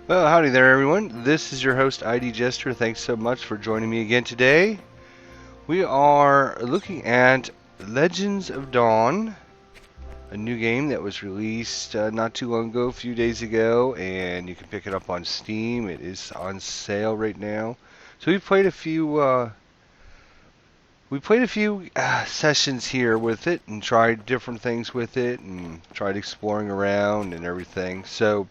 Well, howdy there, everyone. This is your host, ID Jester. Thanks so much for joining me again today. We are looking at Legends of Dawn, a new game that was released not too long ago, a few days ago, and you can pick it up on Steam. It is on sale right now. So we played a few sessions here with it and tried different things with it and tried exploring around and everything. So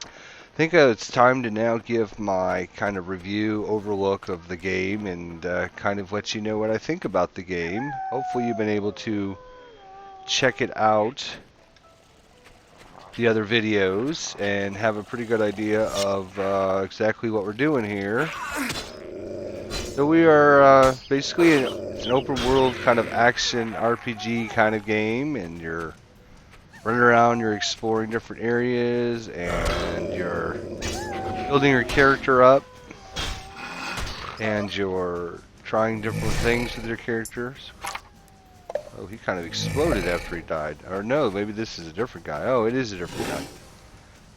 I think it's time to now give my kind of review overlook of the game and kind of let you know what I think about the game. Hopefully you've been able to check it out, the other videos, and have a pretty good idea of exactly what we're doing here. So we are basically it's an open world kind of action RPG kind of game, and you're running around, you're exploring different areas, and you're building your character up, and you're trying different things with your characters. Oh, he kind of exploded after he died. Or no, maybe this is a different guy. Oh, it is a different guy.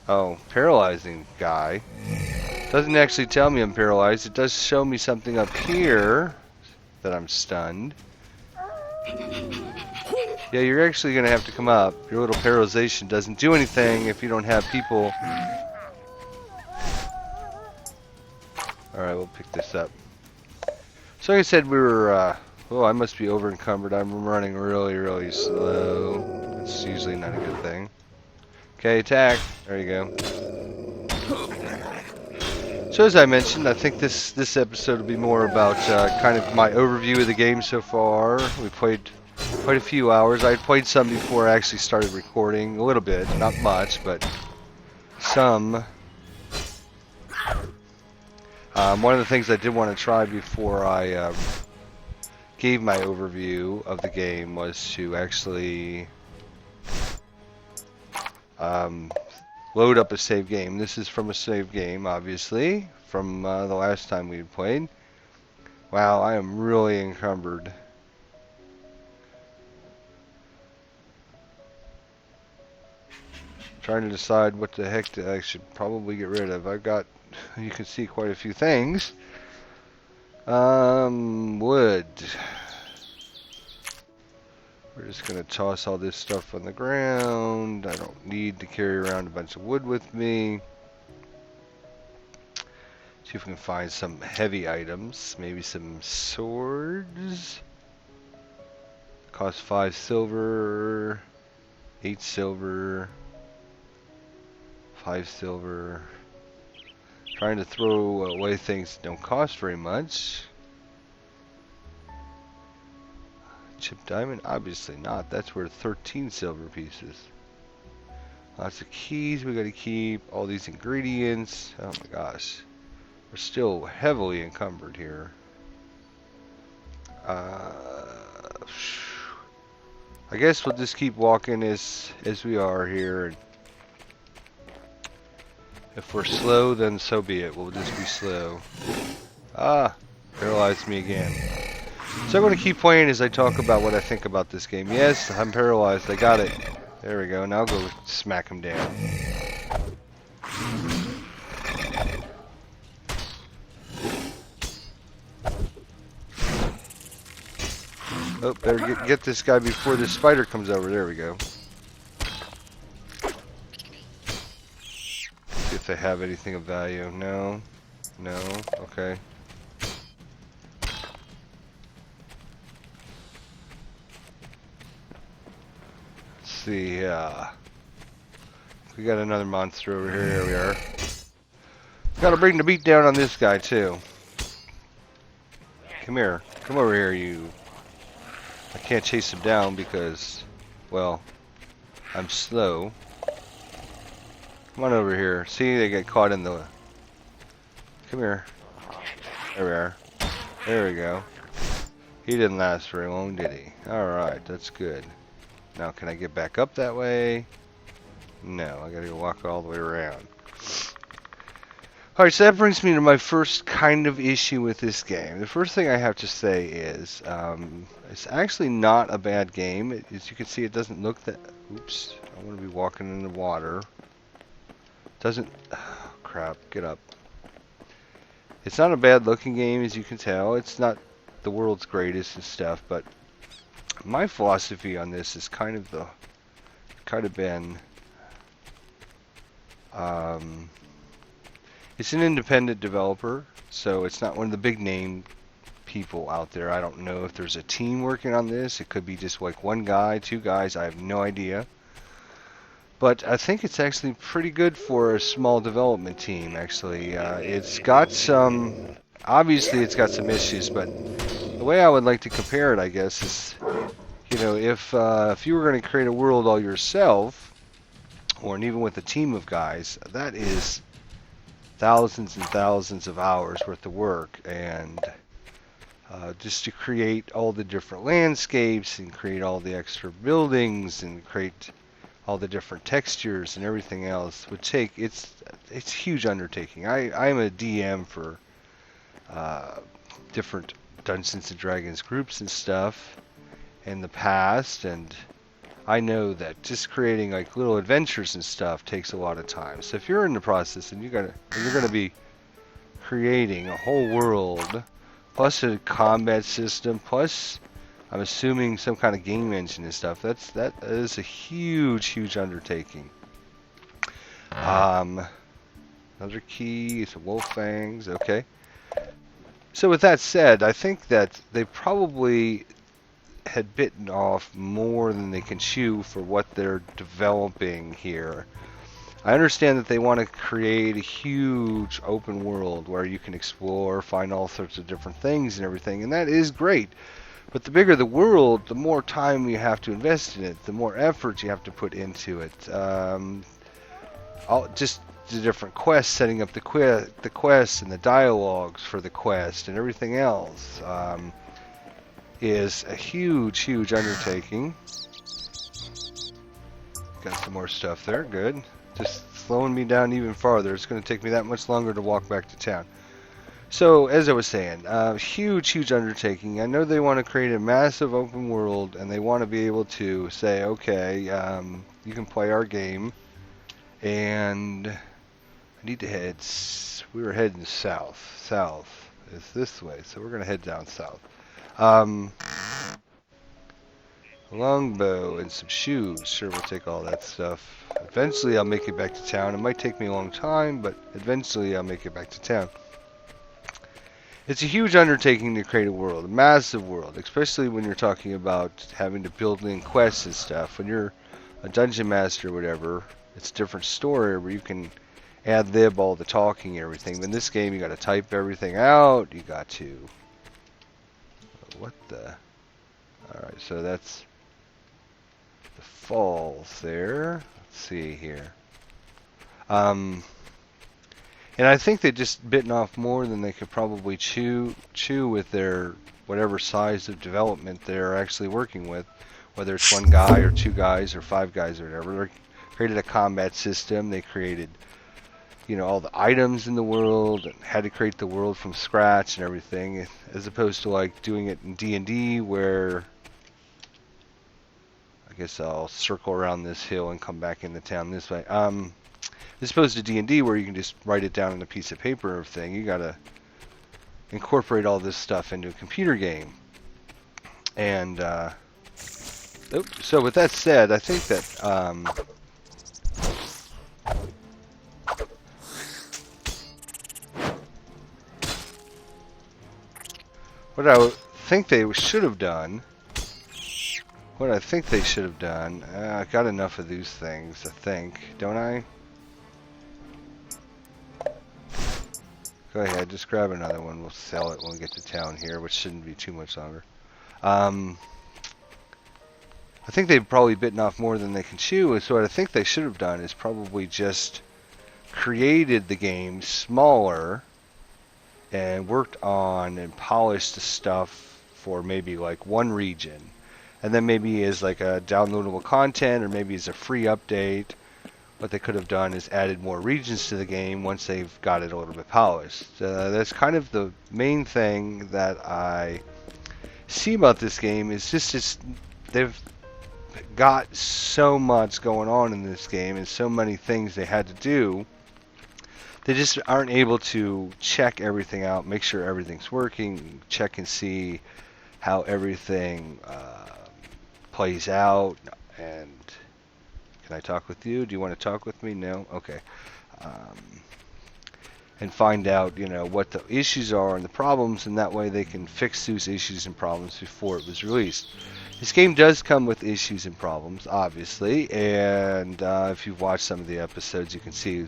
Oh, paralyzing guy. Doesn't actually tell me I'm paralyzed. It does show me something up here that I'm stunned. Yeah, you're actually going to have to come up. Your little paralyzation doesn't do anything if you don't have people. Alright, we'll pick this up. So like I said, we were, oh, I must be over encumbered. I'm running really, really slow. That's usually not a good thing. Okay, attack. There you go. So as I mentioned, I think this episode will be more about kind of my overview of the game so far. We played quite a few hours. I had played some before I actually started recording. A little bit, not much, but some. One of the things I did want to try before I gave my overview of the game was to actually load up a save game. This is from a save game, obviously, from the last time we played. Wow, I am really encumbered. Trying to decide what the heck I should probably get rid of. I've got, you can see, quite a few things. Wood. We're just going to toss all this stuff on the ground. I don't need to carry around a bunch of wood with me. See if we can find some heavy items. Maybe some swords. Cost 5 silver. 8 silver. 5 silver. Trying to throw away things that don't cost very much. Chip diamond? Obviously not. That's worth 13 silver pieces. Lots of keys we gotta keep. All these ingredients. Oh my gosh. We're still heavily encumbered here. I guess we'll just keep walking as we are here. And if we're slow, then so be it. We'll just be slow. Ah, paralyzed me again. So I'm going to keep playing as I talk about what I think about this game. Yes, I'm paralyzed. I got it. There we go. Now I'll go smack him down. Oh, better get this guy before this spider comes over. There we go. See if they have anything of value. No. No. Okay. See, we got another monster over here. Here we are. Gotta bring the beat down on this guy too. Come here. Come over here, you. I can't chase him down because, well, I'm slow. Come on over here. See, they get caught in the. Come here. There we are. There we go. He didn't last very long, did he? Alright, that's good. Now, can I get back up that way? No, I gotta go walk all the way around. Alright, so that brings me to my first kind of issue with this game. The first thing I have to say is, it's actually not a bad game. As you can see, it doesn't look that... Oops, I want to be walking in the water. Doesn't... Oh, crap. Get up. It's not a bad looking game, as you can tell. It's not the world's greatest and stuff, but my philosophy on this is kind of been, it's an independent developer, so it's not one of the big name people out there. I don't know if there's a team working on this. It could be just like one guy, two guys. I have no idea. But I think it's actually pretty good for a small development team, actually. It's got some, obviously it's got some issues, but the way I would like to compare it, I guess, is, you know, if you were going to create a world all yourself, or even with a team of guys, that is thousands and thousands of hours worth of work, and just to create all the different landscapes and create all the extra buildings and create all the different textures and everything else would take, it's a huge undertaking. I'm a DM for different Dungeons and Dragons groups and stuff in the past, and I know that just creating like little adventures and stuff takes a lot of time. So if you're in the process and you're gonna be creating a whole world plus a combat system plus I'm assuming some kind of game engine and stuff, that is a huge undertaking. Another key is wolf fangs. Okay. So with that said, I think that they probably had bitten off more than they can chew for what they're developing here. I understand that they want to create a huge open world where you can explore, find all sorts of different things and everything, and that is great. But the bigger the world, the more time you have to invest in it, the more effort you have to put into it. Just the different quests, setting up the quests and the dialogues for the quest and everything else is a huge undertaking. Got some more stuff there, good. Just slowing me down even farther. It's going to take me that much longer to walk back to town. So, as I was saying, huge undertaking. I know they want to create a massive open world, and they want to be able to say, okay, you can play our game, and I need to head, we were heading south. South is this way, so we're going to head down south. A longbow and some shoes. Sure, we'll take all that stuff. Eventually, I'll make it back to town. It might take me a long time, but eventually I'll make it back to town. It's a huge undertaking to create a world, a massive world, especially when you're talking about having to build in quests and stuff. When you're a dungeon master or whatever, it's a different story where you can ad-lib all the talking and everything. But in this game, you got to type everything out. You got to... What the... Alright, so that's the falls there. Let's see here. And I think they just bitten off more than they could probably chew with their whatever size of development they're actually working with, whether it's one guy or two guys or five guys or whatever. They created a combat system. They created, you know, all the items in the world and had to create the world from scratch and everything, as opposed to like doing it in D&D where I guess I'll circle around this hill and come back into town this way. As opposed to D&D where you can just write it down on a piece of paper or everything, you gotta incorporate all this stuff into a computer game. And so with that said, I think that what I think they should have done. I got enough of these things, I think, don't I? Go ahead, just grab another one. We'll sell it when we get to town here, which shouldn't be too much longer. I think they've probably bitten off more than they can chew, so what I think they should have done is probably just created the game smaller and worked on and polished the stuff for maybe like one region. And then maybe as like a downloadable content or maybe as a free update, what they could have done is added more regions to the game once they've got it a little bit polished. That's kind of the main thing that I see about this game is just they've got so much going on in this game and so many things they had to do they just aren't able to check everything out, make sure everything's working, check and see how everything plays out. And can I talk with you? Do you want to talk with me? No? Okay. Um, and find out, what the issues are and the problems, and that way they can fix those issues and problems before it was released. This game does come with issues and problems, obviously, and if you've watched some of the episodes, you can see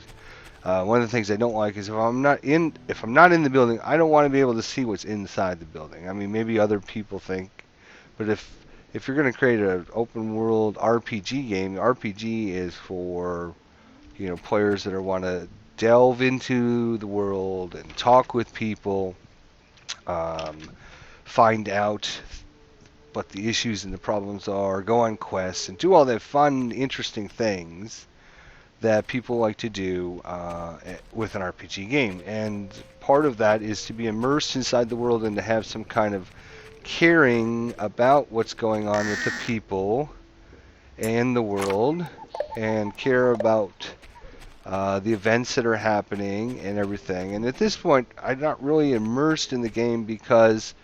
one of the things I don't like is if I'm not in the building, I don't want to be able to see what's inside the building. I mean, maybe other people think, but if you're going to create an open world RPG game, RPG is for players that want to delve into the world and talk with people, um, find out what the issues and the problems are, go on quests, and do all that fun, interesting things that people like to do with an RPG game. And part of that is to be immersed inside the world and to have some kind of caring about what's going on with the people and the world, and care about the events that are happening and everything. And at this point, I'm not really immersed in the game because,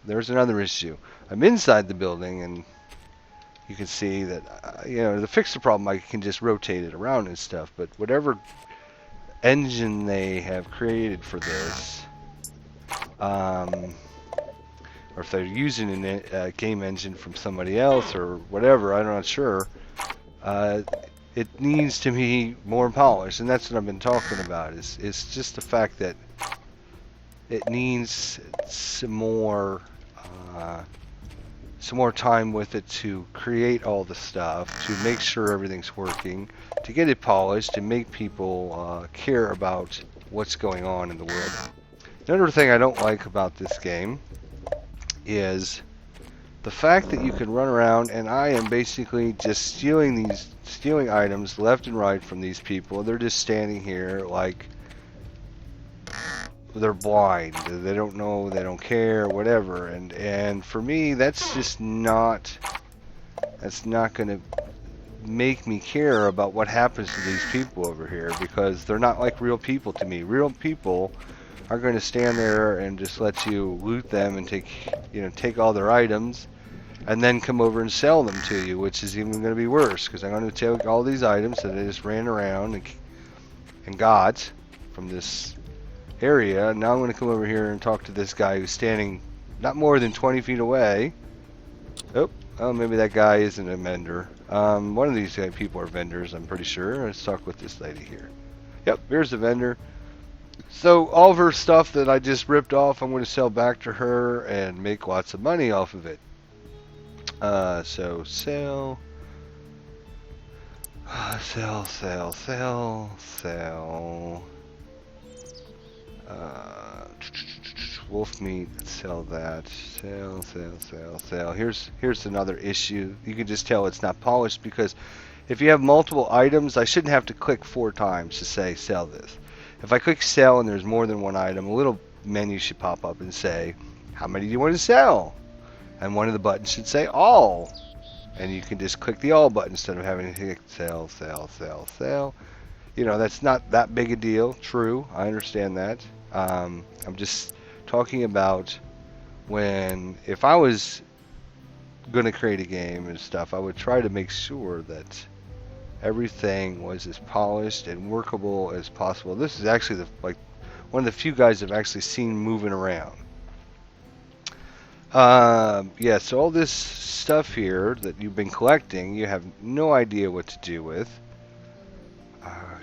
there's another issue. I'm inside the building, and you can see that, to fix the problem, I can just rotate it around and stuff. But whatever engine they have created for this, or if they're using a game engine from somebody else or whatever, I'm not sure. It needs to be more polished, and that's what I've been talking about. It's just the fact that it needs some more time with it to create all the stuff, to make sure everything's working, to get it polished, to make people care about what's going on in the world. Another thing I don't like about this game is the fact that you can run around, and I am basically just stealing items left and right from these people. They're just standing here like they're blind. They don't know, they don't care, whatever. And for me, that's just not going to make me care about what happens to these people over here, because they're not like real people to me. Real people are going to stand there and just let you loot them and take all their items, and then come over and sell them to you, which is even going to be worse, because I'm going to take all these items that I just ran around and got from this area, and now I'm going to come over here and talk to this guy who's standing not more than 20 feet away. Oh, maybe that guy isn't a vendor. One of these people are vendors, I'm pretty sure. Let's talk with this lady here. Yep, here's the vendor. So all of her stuff that I just ripped off, I'm going to sell back to her and make lots of money off of it. So sell. Wolf meat, sell that. Sell. Here's another issue. You can just tell it's not polished, because if you have multiple items, I shouldn't have to click 4 times to say sell this. If I click sell and there's more than one item, a little menu should pop up and say, how many do you want to sell? And one of the buttons should say all. And you can just click the all button instead of having to click sell. That's not that big a deal. True, I understand that. I'm just talking about if I was going to create a game and stuff, I would try to make sure that everything was as polished and workable as possible. This is actually one of the few guys I've actually seen moving around. So all this stuff here that you've been collecting, you have no idea what to do with.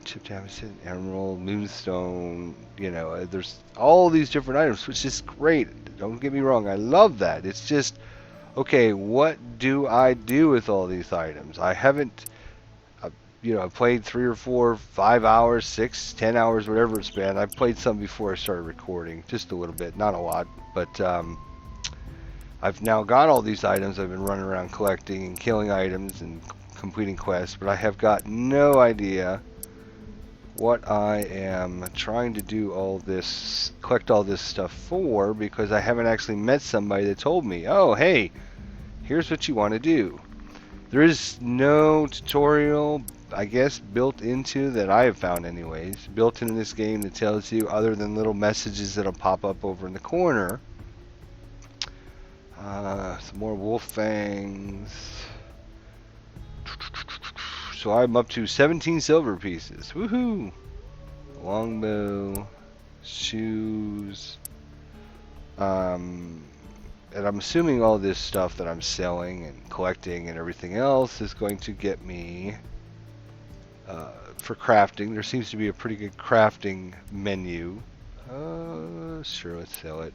Chipped Amazon, Emerald, Moonstone, there's all these different items, which is great. Don't get me wrong, I love that. It's just, okay, what do I do with all these items? I haven't, I played 3 or 4, 5 hours, 6, 10 hours, whatever it's been. I played some before I started recording, just a little bit, not a lot, but I've now got all these items. I've been running around collecting and killing items and completing quests, but I have got no idea what I am trying to do collect all this stuff for, because I haven't actually met somebody that told me, oh, hey, here's what you want to do. There is no tutorial. I guess, built into, that I have found anyways, built into this game that tells you, other than little messages that'll pop up over in the corner. Some more wolf fangs. So I'm up to 17 silver pieces. Woohoo! Longbow, shoes. And I'm assuming all this stuff that I'm selling and collecting and everything else is going to get me for crafting. There seems to be a pretty good crafting menu. Sure, let's sell it.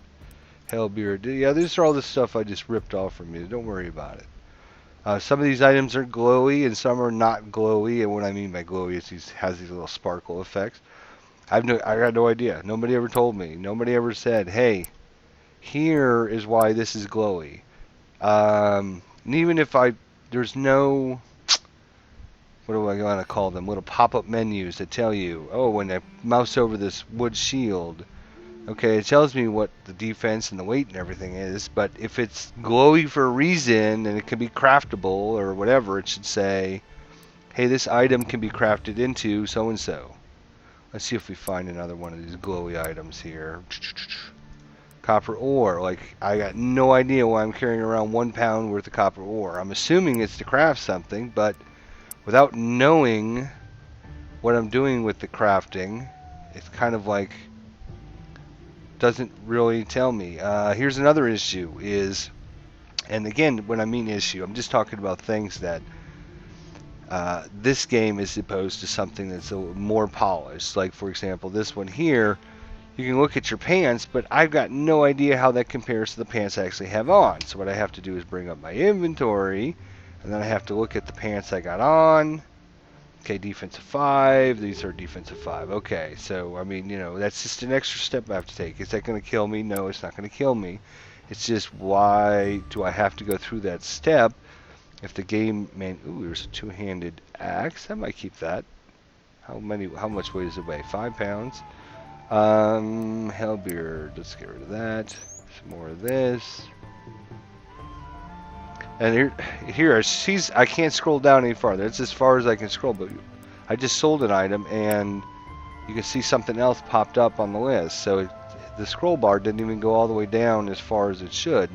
Hellbeard. Yeah, these are all the stuff I just ripped off from you. Don't worry about it. Some of these items are glowy and some are not glowy. And what I mean by glowy is these has these little sparkle effects. I got no idea. Nobody ever told me. Nobody ever said, hey, here is why this is glowy. And even if there's no, what do I want to call them? Little pop-up menus that tell you, oh, when I mouse over this wood shield, okay, it tells me what the defense and the weight and everything is, but if it's glowy for a reason and it can be craftable or whatever, it should say, hey, this item can be crafted into so-and-so. Let's see if we find another one of these glowy items here. Copper ore. Like, I got no idea why I'm carrying around 1 pound worth of copper ore. I'm assuming it's to craft something, but without knowing what I'm doing with the crafting, it's kind of like doesn't really tell me. Here's another issue is, and again, when I mean issue, I'm just talking about things that this game is opposed to something that's a little more polished. Like, for example, this one here, you can look at your pants, but I've got no idea how that compares to the pants I actually have on. So what I have to do is bring up my inventory, and then I have to look at the pants I got on. Okay, defensive 5. These are defensive 5. Okay, so, I mean, you know, that's just an extra step I have to take. Is that going to kill me? No, it's not going to kill me. It's just, why do I have to go through that step if the game, man, ooh, there's a two-handed axe. I might keep that. How much weight does it weigh? 5 pounds. Hellbeard, let's get rid of that. Some more of this. And here I can't scroll down any farther. It's as far as I can scroll, but I just sold an item and you can see something else popped up on the list. So the scroll bar didn't even go all the way down as far as it should.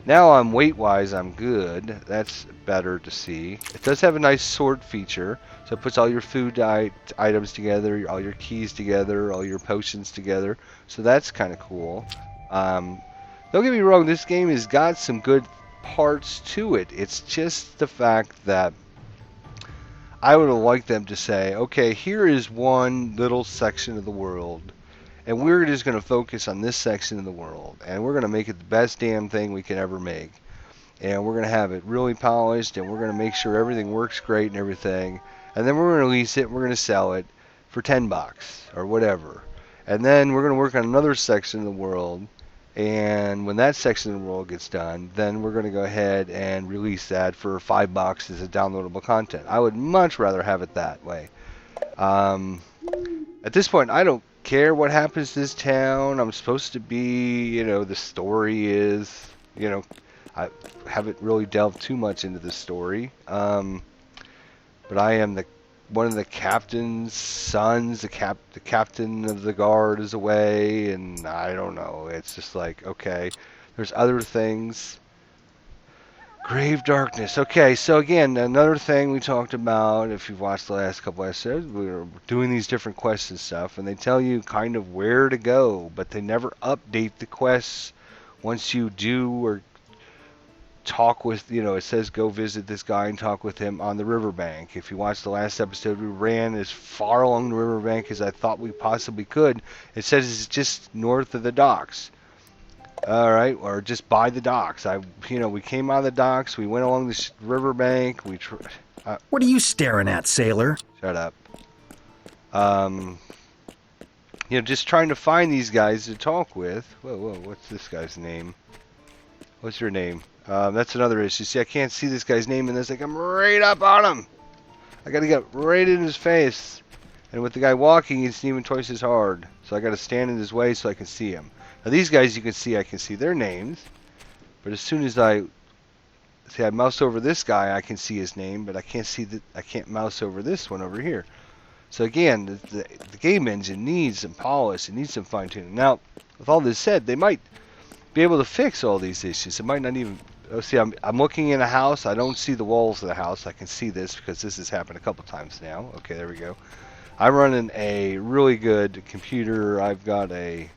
Now I'm weight-wise, I'm good. That's better to see. It does have a nice sort feature. So it puts all your food items together, all your keys together, all your potions together. So that's kind of cool. Don't get me wrong, this game has got some good parts to it. It's just the fact that I would have liked them to say, okay, here is one little section of the world, and we're just going to focus on this section of the world, and we're going to make it the best damn thing we can ever make. And we're going to have it really polished, and we're going to make sure everything works great and everything. And then we're going to release it, and we're going to sell it for $10 or whatever. And then we're going to work on another section of the world, and when that section of the world gets done, then we're going to go ahead and release that for $5 as a downloadable content. I would much rather have it that way. At this point, I don't care what happens to this town. I'm supposed to be, you know, the story is, you know, I haven't really delved too much into the story. But I am one of the captain's sons. The captain of the guard is away, and I don't know. It's just like, okay, there's other things. Grave darkness. Okay, so again, another thing we talked about, if you've watched the last couple episodes, we were doing these different quests and stuff, and they tell you kind of where to go, but they never update the quests once you do or talk with, you know, it says go visit this guy and talk with him on the riverbank. If you watched the last episode, we ran as far along the riverbank as I thought we possibly could. It says it's just north of the docks. All right, or just by the docks. We came out of the docks, we went along this riverbank. What are you staring at, sailor? Shut up. Just trying to find these guys to talk with. Whoa, what's this guy's name? What's your name? That's another issue. See, I can't see this guy's name in this. Like, I'm right up on him. I got to get right in his face. And with the guy walking, it's even twice as hard. So I got to stand in his way so I can see him. Now, these guys, you can see, I can see their names. But as soon as I see, I mouse over this guy, I can see his name, but I can't see that. I can't mouse over this one over here. So again, the game engine needs some polish. It needs some fine tuning. Now, with all this said, they might be able to fix all these issues. It might not even. Oh, see, I'm looking in a house. I don't see the walls of the house. I can see this because this has happened a couple times now. Okay, there we go. I'm running a really good computer. I've got a,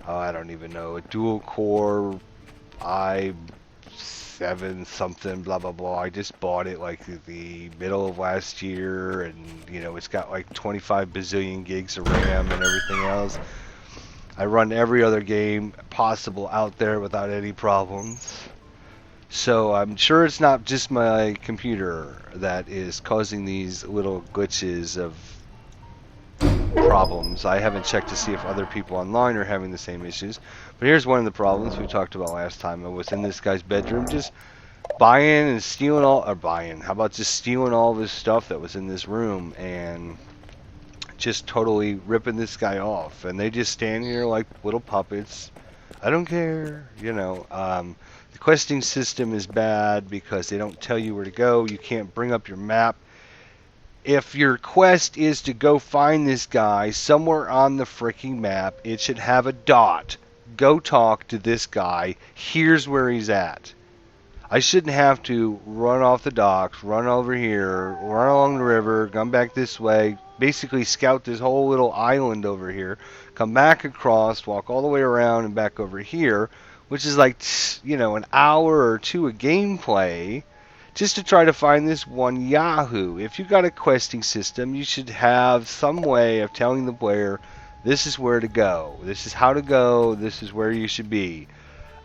oh, I don't even know, a dual core i7 something, blah, blah, blah. I just bought it like the middle of last year, and, you know, it's got like 25 bazillion gigs of RAM and everything else. I run every other game possible out there without any problems. So I'm sure it's not just my computer that is causing these little glitches of problems. I haven't checked to see if other people online are having the same issues. But here's one of the problems we talked about last time. I was in this guy's bedroom just buying and stealing all, or buying, how about just stealing all of his stuff that was in this room and just totally ripping this guy off. And they just stand here like little puppets. I don't care, you know. The questing system is bad because they don't tell you where to go. You can't bring up your map. If your quest is to go find this guy somewhere on the freaking map, it should have a dot. Go talk to this guy. Here's where he's at. I shouldn't have to run off the docks, run over here, run along the river, come back this way, basically scout this whole little island over here, come back across, walk all the way around and back over here, which is like, you know, an hour or two of gameplay just to try to find this one Yahoo. If you've got a questing system, you should have some way of telling the player, this is where to go, this is how to go, this is where you should be.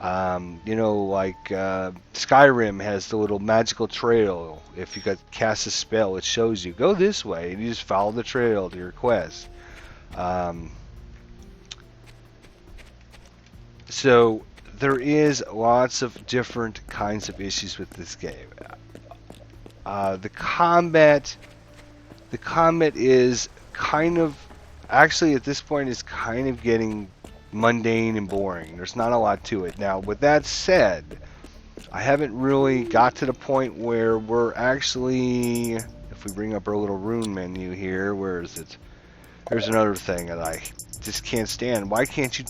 You know, like Skyrim has the little magical trail. If you cast a spell, it shows you, go this way, and you just follow the trail to your quest. So there is lots of different kinds of issues with this game. The combat is kind of, actually at this point is kind of getting mundane and boring. There's not a lot to it. Now, with that said, I haven't really got to the point where we're actually, if we bring up our little rune menu here, where is it? There's another thing that I just can't stand. Why can't you,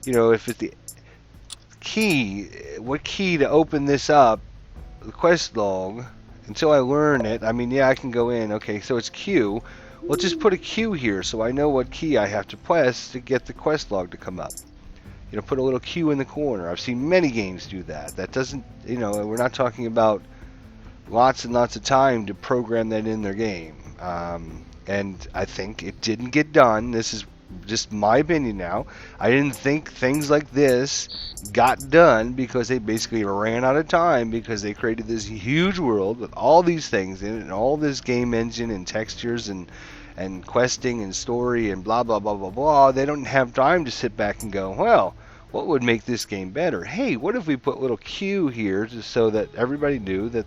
you know, if it's the key, what key to open this up, the quest log, until I learn it, I mean, yeah, I can go in, okay, so it's Q. Well, just put a Q here so I know what key I have to press to get the quest log to come up. You know, put a little Q in the corner. I've seen many games do that. That doesn't, you know, we're not talking about lots and lots of time to program that in their game. And I think it didn't get done. This is just my opinion now. I didn't think things like this got done because they basically ran out of time because they created this huge world with all these things in it and all this game engine and textures and questing and story and blah blah blah blah blah. They don't have time to sit back and go, well, what would make this game better? Hey, what if we put little Q here just so that everybody knew that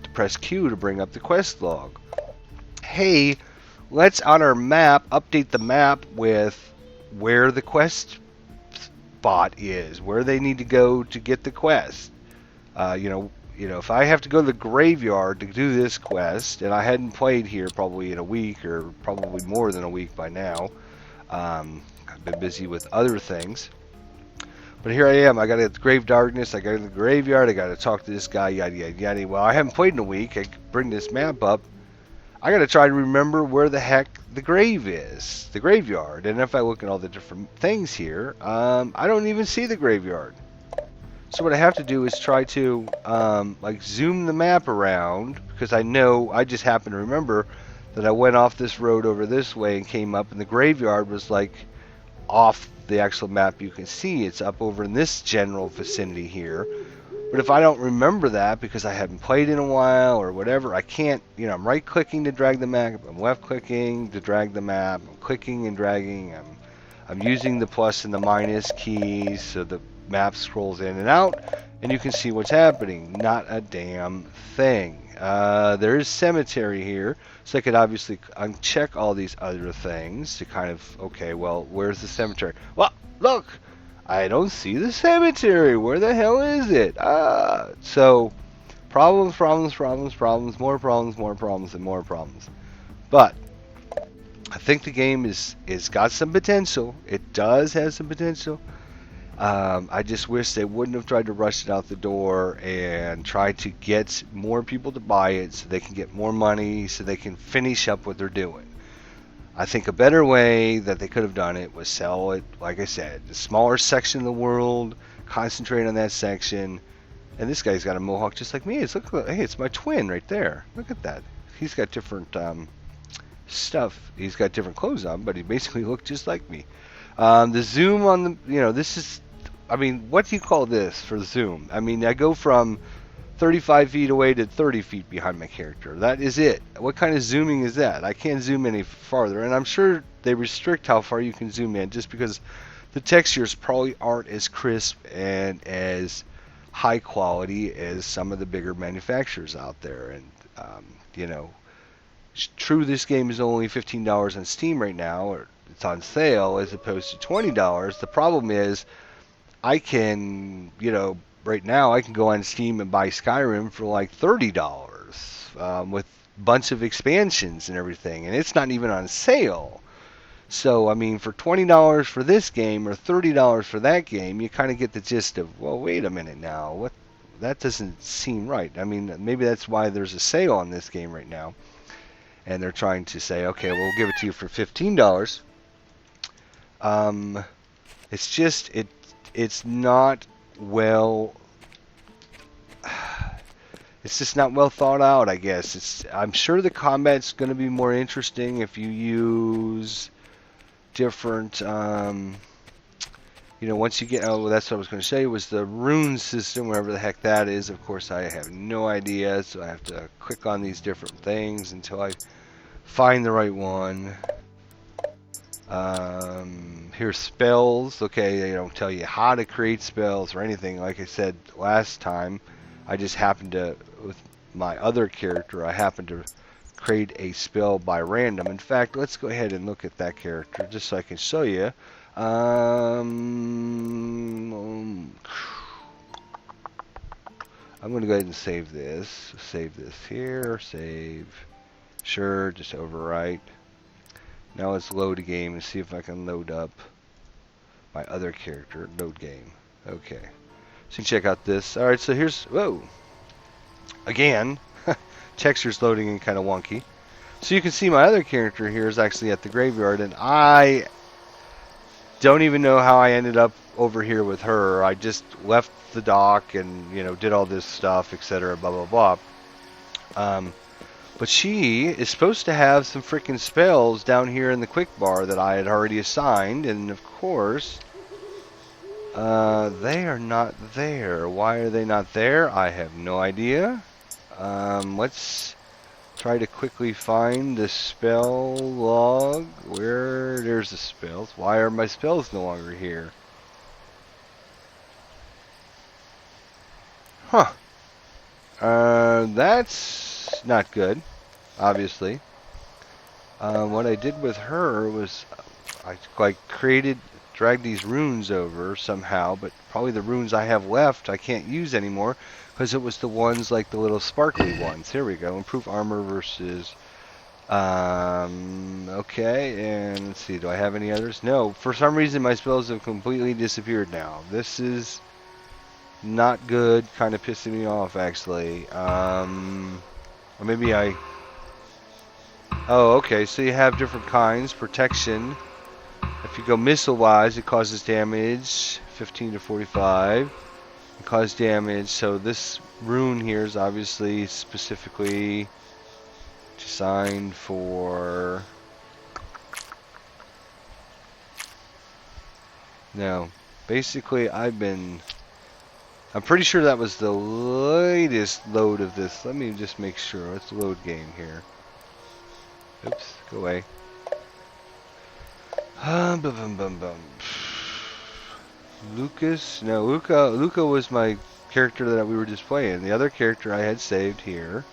to press Q to bring up the quest log? Hey, let's on our map update the map with where the quest spot is, where they need to go to get the quest. You know, if I have to go to the graveyard to do this quest, and I hadn't played here probably in a week or probably more than a week by now, I've been busy with other things. But here I am. I got to get the grave darkness. I got to the graveyard. I got to talk to this guy. Yada yada yada. Well, I haven't played in a week. I bring this map up. I got to try to remember where the heck the grave is, the graveyard. And if I look at all the different things here, I don't even see the graveyard. So what I have to do is try to like zoom the map around, because I know, I just happen to remember that I went off this road over this way and came up, and the graveyard was like off the actual map. You can see it's up over in this general vicinity here. But if I don't remember that because I haven't played in a while or whatever, I can't, you know, I'm right clicking to drag the map, I'm left clicking to drag the map, I'm clicking and dragging, I'm using the plus and the minus keys so the map scrolls in and out, and you can see what's happening. Not a damn thing. There is cemetery here, so I could obviously uncheck all these other things to kind of, okay, well, where's the cemetery? Well, look! I don't see the cemetery. Where the hell is it? So Problems, problems, problems, problems, more problems, more problems, and more problems. But I think the game is got some potential. It does have some potential. I just wish they wouldn't have tried to rush it out the door and try to get more people to buy it so they can get more money so they can finish up what they're doing. I think a better way that they could have done it was sell it, like I said, the smaller section of the world, concentrate on that section. And this guy's got a mohawk just like me. Hey, it's my twin right there. Look at that. He's got different stuff. He's got different clothes on, but he basically looked just like me. The zoom on the, this is, I mean, what do you call this for zoom? I mean, I go from 35 feet away to 30 feet behind my character. That is it. What kind of zooming is that? I can't zoom any farther, and I'm sure they restrict how far you can zoom in just because the textures probably aren't as crisp and as high quality as some of the bigger manufacturers out there. And, true, this game is only $15 on Steam right now, or it's on sale as opposed to $20. The problem is I can, right now I can go on Steam and buy Skyrim for like $30 with a bunch of expansions and everything, and it's not even on sale. So, I mean, for $20 for this game or $30 for that game, you kind of get the gist of, well, wait a minute now, what? That doesn't seem right. I mean, maybe that's why there's a sale on this game right now, and they're trying to say, okay, we'll give it to you for $15. It's just it's not well. It's just not well thought out, I guess. I'm sure the combat's going to be more interesting if you use different. Once you get, that's what I was going to say, was the rune system, wherever the heck that is. Of course, I have no idea, so I have to click on these different things until I find the right one. Here's spells. Okay, they don't tell you how to create spells or anything. Like I said last time, I just happened to, with my other character, I happened to create a spell by random. In fact, let's go ahead and look at that character just so I can show you. I'm going to go ahead and save this. Save this here. Save. Sure, just overwrite. Now let's load a game and see if I can load up my other character. Load game. Okay. So you can check out this. Alright, so here's... Whoa! Again, texture's loading in kind of wonky. So you can see my other character here is actually at the graveyard, and I don't even know how I ended up over here with her. I just left the dock and, did all this stuff, etc., blah, blah, blah. But she is supposed to have some freaking spells down here in the quick bar that I had already assigned, and of course, they are not there. Why are they not there? I have no idea. Let's try to quickly find the spell log. There's the spells. Why are my spells no longer here? Huh. That's not good, obviously. What I did with her was I dragged these runes over somehow, but probably the runes I have left I can't use anymore because it was the ones like the little sparkly ones. Here we go. Improve armor versus... okay, and let's see. Do I have any others? No. For some reason, my spells have completely disappeared now. This is not good. Kind of pissing me off, actually. Or maybe I... Oh, okay. So you have different kinds. Protection. If you go missile-wise, it causes damage. 15 to 45. It causes damage. So this rune here is obviously specifically designed for... No. Basically, I'm pretty sure that was the latest load of this. Let me just make sure. Let's load game here. Oops, go away. Bum, bum, bum, bum. Lucas? No, Luca was my character that we were just playing. The other character I had saved here.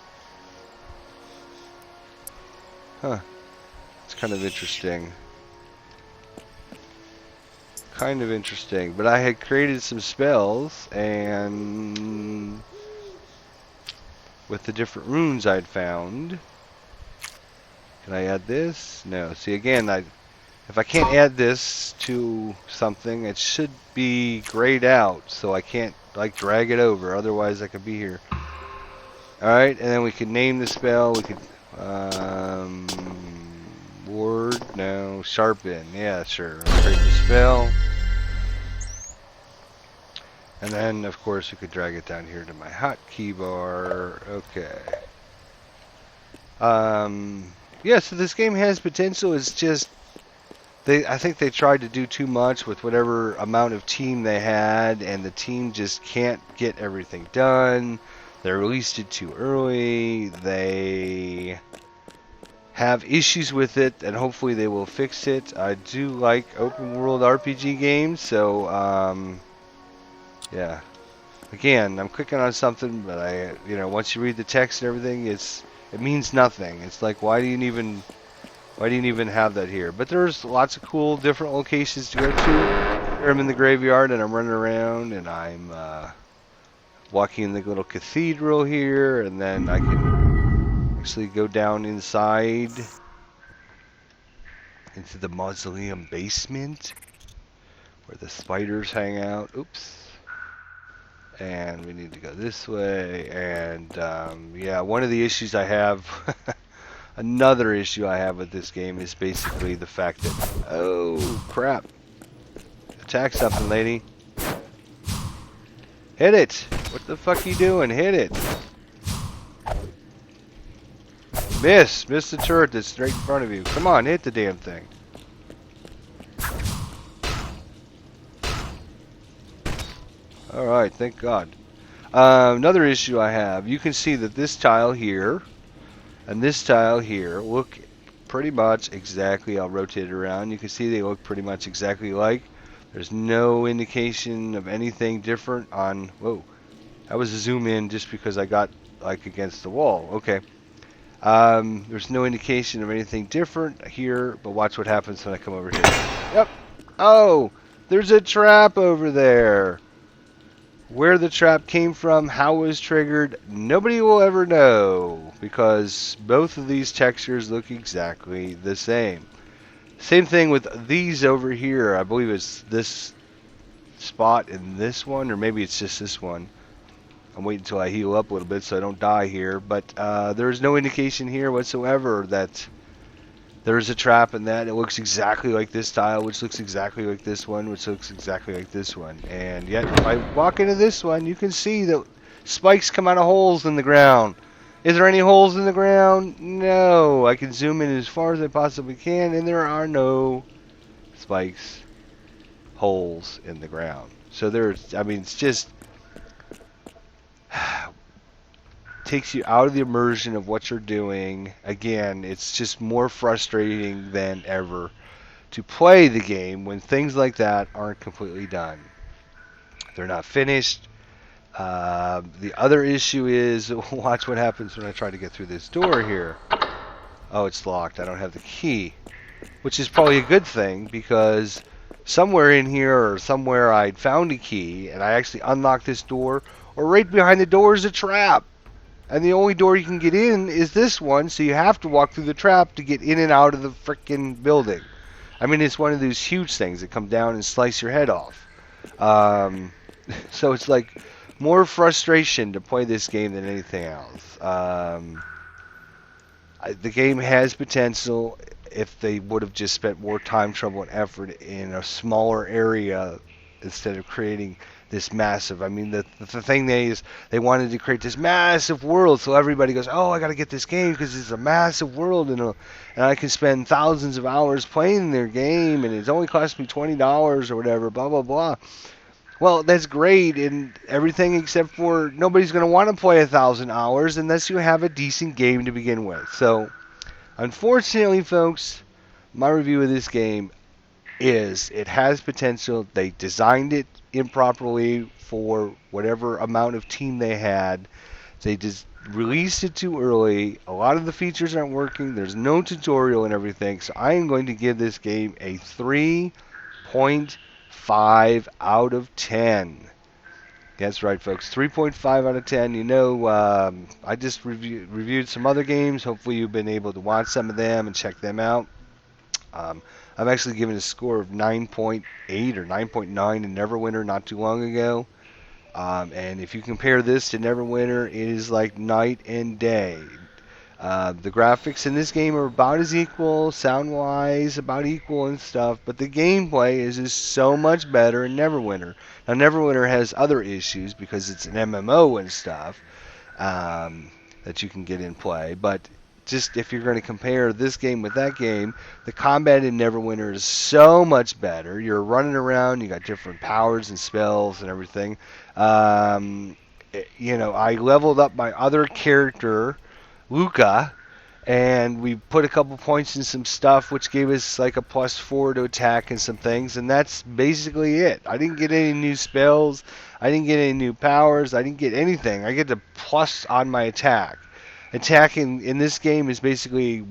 Huh. It's kind of interesting. Kind of interesting. But I had created some spells, and with the different runes I'd found. Can I add this? No. See, again, if I can't add this to something, it should be grayed out, so I can't like drag it over. Otherwise, I could be here. All right, and then we could name the spell. We could ward. No, sharpen. Yeah, sure. I'll create the spell, and then of course we could drag it down here to my hotkey bar. Okay. Yeah. So this game has potential. It's just I think they tried to do too much with whatever amount of team they had, and the team just can't get everything done. They released it too early. They have issues with it, and hopefully they will fix it. I do like open world RPG games, so yeah. Again, I'm clicking on something, but once you read the text and everything, it means nothing. It's like, why do you even have that here? But there's lots of cool different locations to go to. Here I'm in the graveyard and I'm running around and I'm walking in the little cathedral here, and then I can actually go down inside into the mausoleum basement where the spiders hang out. Oops. And we need to go this way. And yeah, one of the issues I have another issue I have with this game is basically the fact that, oh crap, attack something, lady. Hit it. What the fuck you doing? Hit it. Miss the turret that's straight in front of you. Come on, hit the damn thing. Alright, thank God. Another issue I have, you can see that this tile here and this tile here look pretty much exactly, I'll rotate it around, you can see they look pretty much exactly like. There's no indication of anything different on, whoa, that was a zoom in just because I got like against the wall, okay. There's no indication of anything different here, but watch what happens when I come over here. Yep, oh, there's a trap over there. Where the trap came from, how it was triggered, nobody will ever know, because both of these textures look exactly the same. Same thing with these over here. I believe it's this spot and this one, or maybe it's just this one. I'm waiting until I heal up a little bit so I don't die here, but there's no indication here whatsoever that there's a trap in that. It looks exactly like this tile, which looks exactly like this one, which looks exactly like this one. And yet, if I walk into this one, you can see that spikes come out of holes in the ground. Is there any holes in the ground? No. I can zoom in as far as I possibly can, and there are no spikes, holes in the ground. So there's, I mean, it's just takes you out of the immersion of what you're doing. Again, it's just more frustrating than ever to play the game when things like that aren't completely done. They're not finished. The other issue is, watch what happens when I try to get through this door here. Oh, it's locked. I don't have the key, which is probably a good thing, because somewhere in here or somewhere I'd found a key and I actually unlocked this door, or right behind the door is a trap. And the only door you can get in is this one, so you have to walk through the trap to get in and out of the frickin' building. I mean, it's one of those huge things that come down and slice your head off. So it's like more frustration to play this game than anything else. The game has potential if they would have just spent more time, trouble, and effort in a smaller area instead of creating this massive. I mean, the thing is, they wanted to create this massive world, so everybody goes, oh, I got to get this game because it's a massive world, and I can spend thousands of hours playing their game, and it's only cost me $20 or whatever, blah, blah, blah. Well, that's great and everything, except for nobody's going to want to play 1,000 hours unless you have a decent game to begin with. So, unfortunately, folks, my review of this game is it has potential. They designed it improperly for whatever amount of team they had. They just released it too early. A lot of the features aren't working. There's no tutorial and everything. So I am going to give this game a 3.5 out of 10. That's right, folks. 3.5 out of 10. I just reviewed some other games. Hopefully, you've been able to watch some of them and check them out. Um, I've actually given a score of 9.8 or 9.9 to Neverwinter not too long ago. And if you compare this to Neverwinter, it is like night and day. The graphics in this game are about as equal, sound-wise, about equal and stuff, but the gameplay is just so much better in Neverwinter. Now, Neverwinter has other issues because it's an MMO and stuff that you can get in play, but just if you're going to compare this game with that game, the combat in Neverwinter is so much better. You're running around, you got different powers and spells and everything. I leveled up my other character, Luca, and we put a couple points in some stuff, which gave us like a +4 to attack and some things, and that's basically it. I didn't get any new spells, I didn't get any new powers, I didn't get anything. I get a plus on my attack. Attacking in this game is basically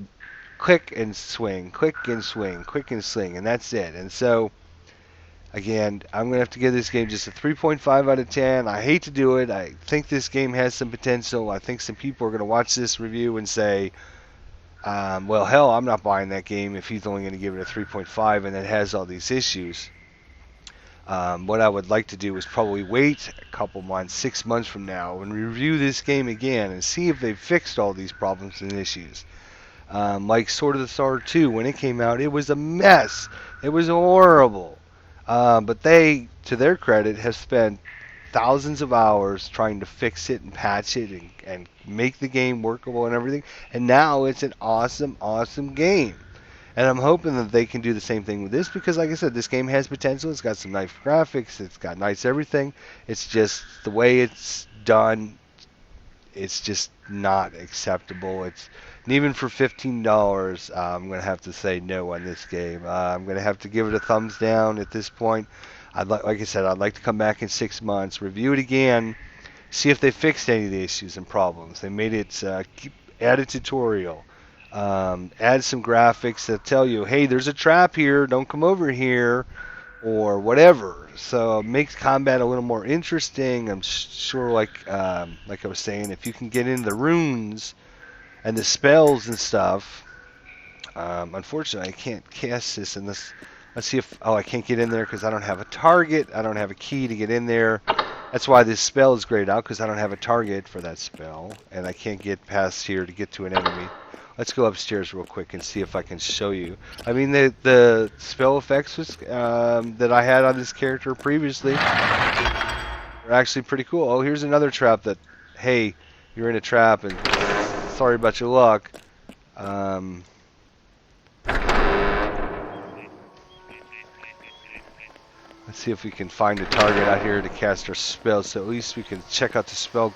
click and swing, click and swing, click and swing, and that's it. And so, again, I'm going to have to give this game just a 3.5 out of 10. I hate to do it. I think this game has some potential. I think some people are going to watch this review and say, well, hell, I'm not buying that game if he's only going to give it a 3.5 and it has all these issues. What I would like to do is probably wait a couple months, 6 months from now, and review this game again and see if they've fixed all these problems and issues. Like Sword of the Star 2, when it came out, it was a mess. It was horrible. But they, to their credit, have spent thousands of hours trying to fix it and patch it and make the game workable and everything. And now it's an awesome, awesome game. And I'm hoping that they can do the same thing with this because, like I said, this game has potential. It's got some nice graphics. It's got nice everything. It's just the way it's done, it's just not acceptable. And even for $15, I'm going to have to say no on this game. I'm going to have to give it a thumbs down at this point. Like I said, I'd like to come back in 6 months, review it again, see if they fixed any of the issues and problems. They made it, add a tutorial. Add some graphics that tell you, hey, there's a trap here, don't come over here, or whatever. So it makes combat a little more interesting. I'm sure, like I was saying, if you can get into the runes and the spells and stuff. Unfortunately, I can't cast this in this. Let's see if, I can't get in there because I don't have a target. I don't have a key to get in there. That's why this spell is grayed out, because I don't have a target for that spell, and I can't get past here to get to an enemy. Let's go upstairs real quick and see if I can show you. I mean, the spell effects that I had on this character previously are actually pretty cool. Oh, here's another trap that, hey, you're in a trap, and sorry about your luck. Let's see if we can find a target out here to cast our spell, so at least we can check out the spell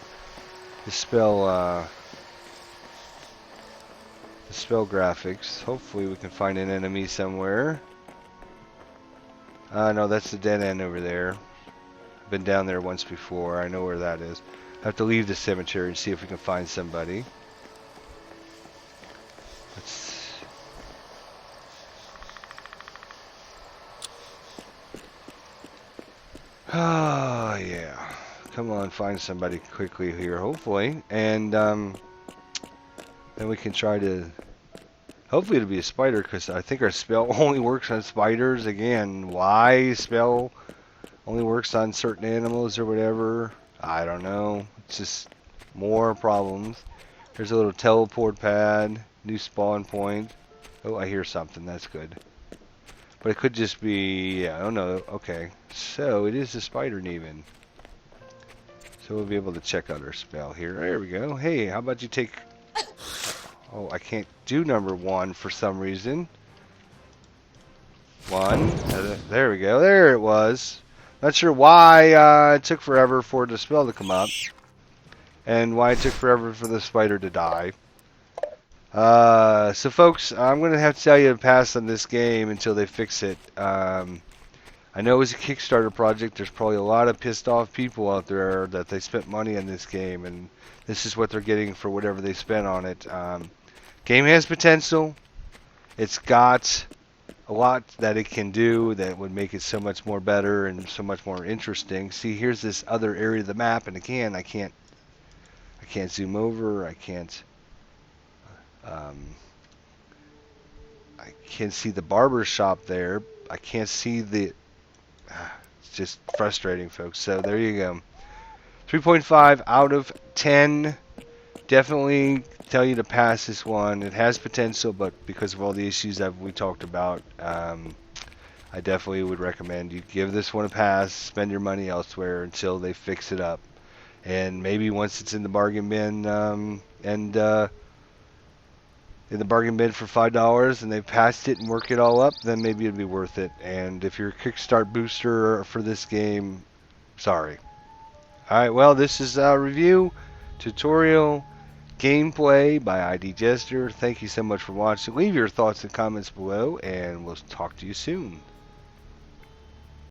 graphics. Hopefully we can find an enemy somewhere. No, that's the dead end over there. I've been down there once before. I know where that is. I have to leave the cemetery and see if we can find somebody. Oh, yeah. Come on, find somebody quickly here, hopefully. And then we can try to... Hopefully it'll be a spider, because I think our spell only works on spiders. Again, why spell only works on certain animals or whatever, I don't know. It's just more problems. There's a little teleport pad, new spawn point. Oh, I hear something. That's good. But it could just be, yeah, oh no, okay. So it is a spider even. So we'll be able to check out our spell here. There we go. Hey, how about you take... Oh, I can't do number 1 for some reason. 1. There we go. There it was. Not sure why it took forever for the spell to come up. And why it took forever for the spider to die. So folks, I'm going to have to tell you to pass on this game until they fix it. I know it was a Kickstarter project. There's probably a lot of pissed off people out there that they spent money on this game, and this is what they're getting for whatever they spent on it. Game has potential. It's got a lot that it can do that would make it so much more better and so much more interesting. See, here's this other area of the map, and again, I can't zoom over. Um, I can't see the barber shop there. I can't see the. It's just frustrating, folks. So there you go. 3.5 out of 10. Definitely tell you to pass this one. It has potential, but because of all the issues that we talked about, I definitely would recommend you give this one a pass. Spend your money elsewhere until they fix it up. And maybe once it's in the bargain bin in the bargain bin for $5 and they've passed it and work it all up, then maybe it'd be worth it. And if you're a Kickstart booster for this game, sorry. Alright, well, this is a review, tutorial, gameplay by ID Jester. Thank you so much for watching. Leave your thoughts and comments below, and we'll talk to you soon.